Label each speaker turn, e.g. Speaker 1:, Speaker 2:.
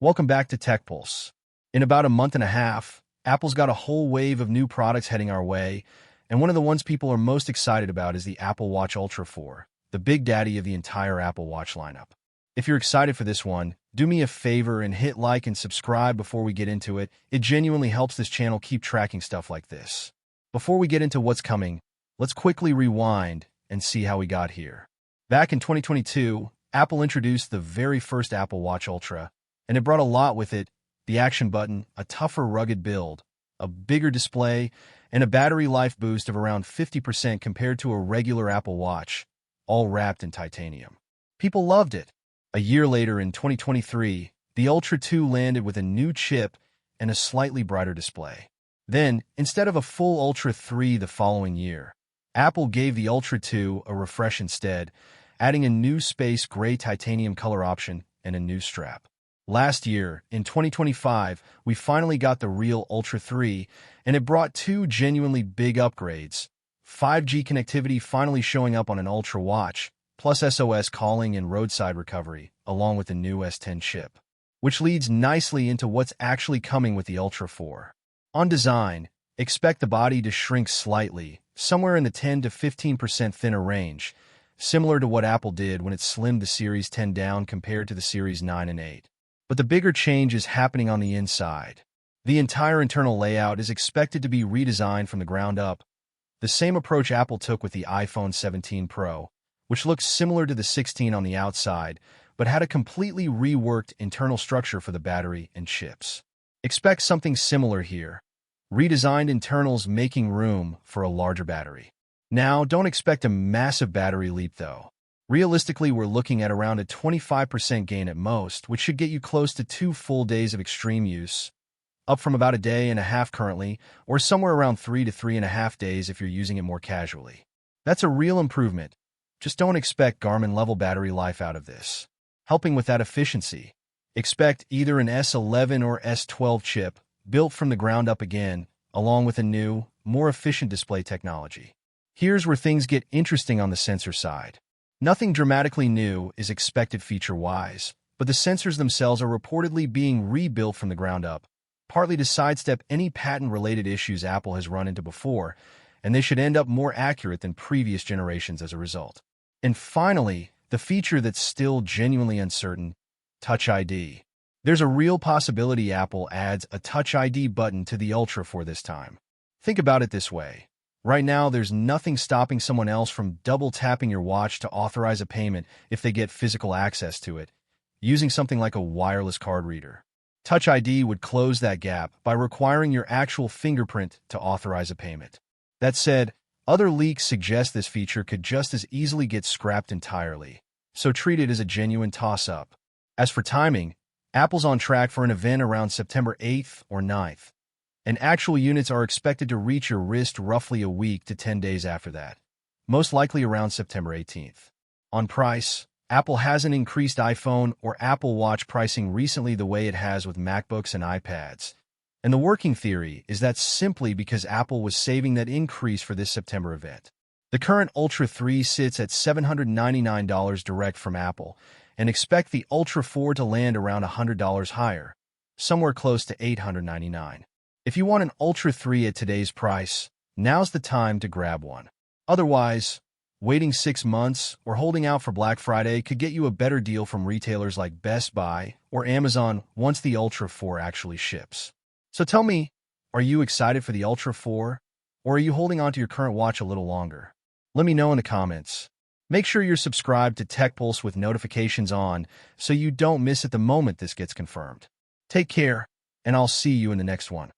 Speaker 1: Welcome back to Tech Pulse. In about a month and a half, Apple's got a whole wave of new products heading our way, and one of the ones people are most excited about is the Apple Watch Ultra 4, the big daddy of the entire Apple Watch lineup. If you're excited for this one, do me a favor and hit like and subscribe before we get into it. It genuinely helps this channel keep tracking stuff like this. Before we get into what's coming, let's quickly rewind and see how we got here. Back in 2022, Apple introduced the very first Apple Watch Ultra, and it brought a lot with it: the action button, a tougher, rugged build, a bigger display, and a battery life boost of around 50% compared to a regular Apple Watch, all wrapped in titanium. People loved it. A year later, in 2023, the Ultra 2 landed with a new chip and a slightly brighter display. Then, instead of a full Ultra 3 the following year, Apple gave the Ultra 2 a refresh instead, adding a new space gray titanium color option and a new strap. Last year, in 2025, we finally got the real Ultra 3, and it brought two genuinely big upgrades: 5G connectivity finally showing up on an Ultra watch, plus SOS calling and roadside recovery, along with the new S10 chip. Which leads nicely into what's actually coming with the Ultra 4. On design, expect the body to shrink slightly, somewhere in the 10 to 15% thinner range, similar to what Apple did when it slimmed the Series 10 down compared to the Series 9 and 8. But the bigger change is happening on the inside. The entire internal layout is expected to be redesigned from the ground up, the same approach Apple took with the iPhone 17 Pro, which looks similar to the 16 on the outside, but had a completely reworked internal structure for the battery and chips. Expect something similar here: redesigned internals making room for a larger battery. Now, don't expect a massive battery leap though. Realistically, we're looking at around a 25% gain at most, which should get you close to 2 full days of extreme use, up from about a day and a half currently, or somewhere around 3 to 3.5 days if you're using it more casually. That's a real improvement. Just don't expect Garmin-level battery life out of this. Helping with that efficiency, expect either an S11 or S12 chip, built from the ground up again, along with a new, more efficient display technology. Here's where things get interesting on the sensor side. Nothing dramatically new is expected feature-wise, but the sensors themselves are reportedly being rebuilt from the ground up, partly to sidestep any patent-related issues Apple has run into before, and they should end up more accurate than previous generations as a result. And finally, the feature that's still genuinely uncertain: Touch ID. There's a real possibility Apple adds a Touch ID button to the Ultra 4 this time. Think about it this way. Right now, there's nothing stopping someone else from double-tapping your watch to authorize a payment if they get physical access to it, using something like a wireless card reader. Touch ID would close that gap by requiring your actual fingerprint to authorize a payment. That said, other leaks suggest this feature could just as easily get scrapped entirely, so treat it as a genuine toss-up. As for timing, Apple's on track for an event around September 8th or 9th. And actual units are expected to reach your wrist roughly a week to 10 days after that, most likely around September 18th. On price, Apple hasn't increased iPhone or Apple Watch pricing recently the way it has with MacBooks and iPads. And the working theory is that simply because Apple was saving that increase for this September event. The current Ultra 3 sits at $799 direct from Apple, and expect the Ultra 4 to land around $100 higher, somewhere close to $899. If you want an Ultra 3 at today's price, now's the time to grab one. Otherwise, waiting 6 months or holding out for Black Friday could get you a better deal from retailers like Best Buy or Amazon once the Ultra 4 actually ships. So tell me, are you excited for the Ultra 4, or are you holding on to your current watch a little longer? Let me know in the comments. Make sure you're subscribed to Tech Pulse with notifications on so you don't miss it the moment this gets confirmed. Take care, and I'll see you in the next one.